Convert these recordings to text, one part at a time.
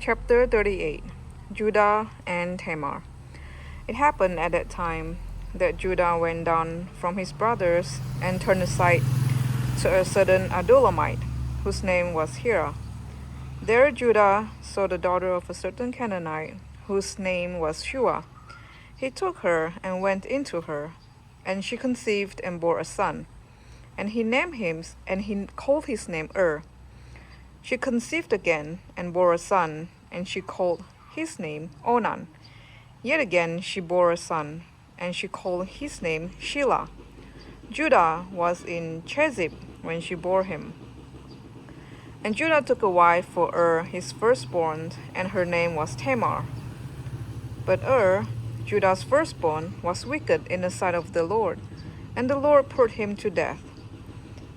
Chapter 38 Judah and Tamar. It happened at that time that Judah went down from his brothers and turned aside to a certain Adullamite, whose name was Hira. There Judah saw the daughter of a certain Canaanite, whose name was Shua. He took her and went into her, and she conceived and bore a son. And he called his name She conceived again and bore a son, and she called his name Onan. Yet again she bore a son, and she called his name Shelah. Judah was in Chezib when she bore him. And Judah took a wife for his firstborn, and her name was Tamar. But Judah's firstborn, was wicked in the sight of the Lord, and the Lord put him to death.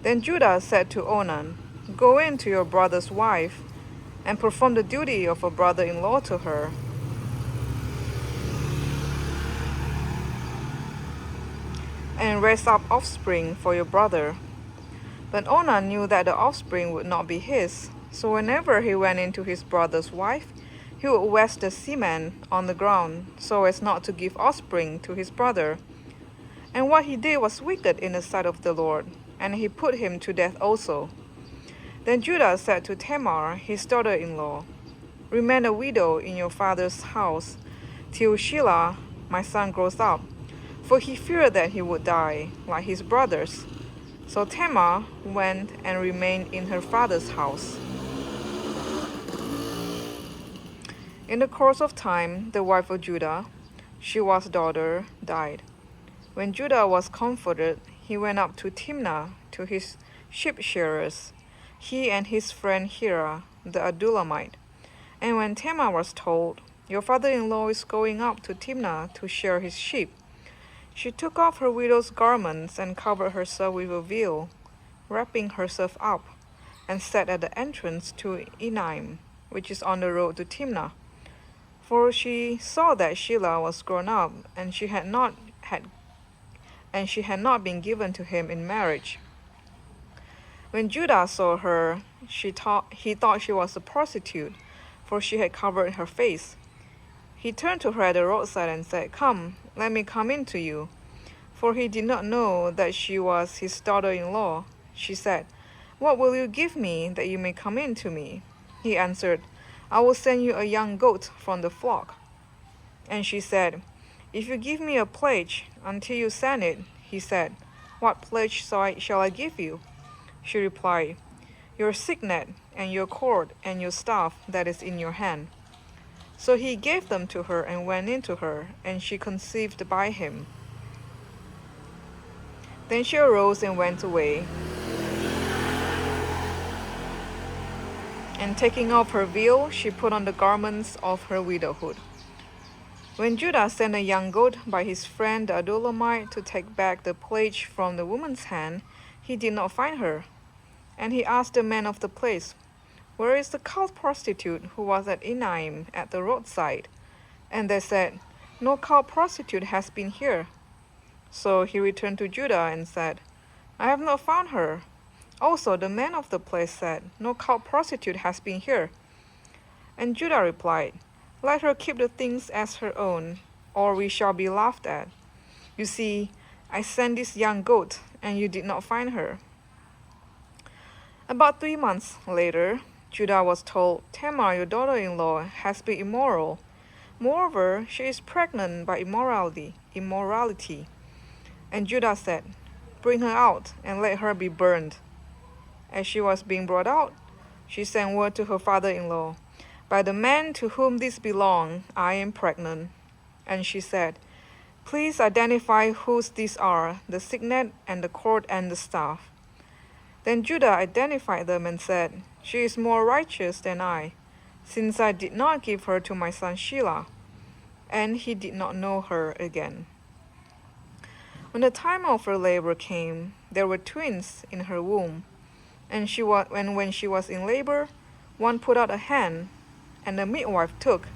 Then Judah said to Onan, Go in to your brother's wife, and perform the duty of a brother-in-law to her. And raise up offspring for your brother. But Onan knew that the offspring would not be his, so whenever he went into his brother's wife, he would wash the semen on the ground, so as not to give offspring to his brother. And what he did was wicked in the sight of the Lord, and he put him to death also. Then Judah said to Tamar, his daughter-in-law, Remain a widow in your father's house, till Shelah, my son, grows up, for he feared that he would die, like his brothers. So Tamar went and remained in her father's house. In the course of time, the wife of Judah, Shua's daughter, died. When Judah was comforted, he went up to Timnah to his sheep shearers, he and his friend Hira, the Adullamite. And when Tamar was told, Your father-in-law is going up to Timnah to shear his sheep, she took off her widow's garments and covered herself with a veil, wrapping herself up, and sat at the entrance to Enaim, which is on the road to Timnah. For she saw that Shelah was grown up, and she had not been given to him in marriage. When Judah saw her, he thought she was a prostitute, for she had covered her face. He turned to her at the roadside and said, Come, let me come in to you. For he did not know that she was his daughter-in-law. She said, What will you give me that you may come in to me? He answered, I will send you a young goat from the flock. And she said, If you give me a pledge until you send it. He said, What pledge shall I give you? She replied, Your signet, and your cord, and your staff that is in your hand. So he gave them to her and went in to her, and she conceived by him. Then she arose and went away. And taking off her veil, she put on the garments of her widowhood. When Judah sent a young goat by his friend the Adullamite to take back the pledge from the woman's hand, he did not find her. And he asked the men of the place, Where is the cult prostitute who was at Enaim at the roadside? And they said, No cult prostitute has been here. So he returned to Judah and said, I have not found her. Also the men of the place said, No cult prostitute has been here. And Judah replied, Let her keep the things as her own, or we shall be laughed at. You see, I sent this young goat, and you did not find her. About 3 months later, Judah was told, Tamar, your daughter-in-law, has been immoral. Moreover, she is pregnant by immorality. And Judah said, Bring her out, and let her be burned. As she was being brought out, she sent word to her father-in-law, By the man to whom this belongs, I am pregnant. And she said, Please identify whose these are, the signet and the cord and the staff. Then Judah identified them and said, She is more righteous than I, since I did not give her to my son Shelah. And he did not know her again. When the time of her labor came, there were twins in her womb. And when she was in labor, one put out a hand, and the midwife took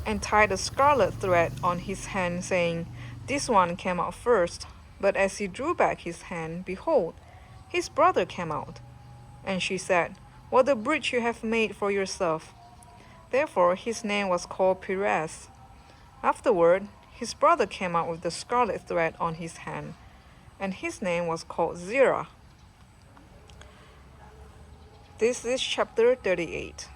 and tied a scarlet thread on his hand, saying, This one came out first. But as he drew back his hand, behold, his brother came out. And she said, "What a bridge you have made for yourself." Therefore his name was called Perez. Afterward, his brother came out with the scarlet thread on his hand, and his name was called Zerah. This is chapter 38.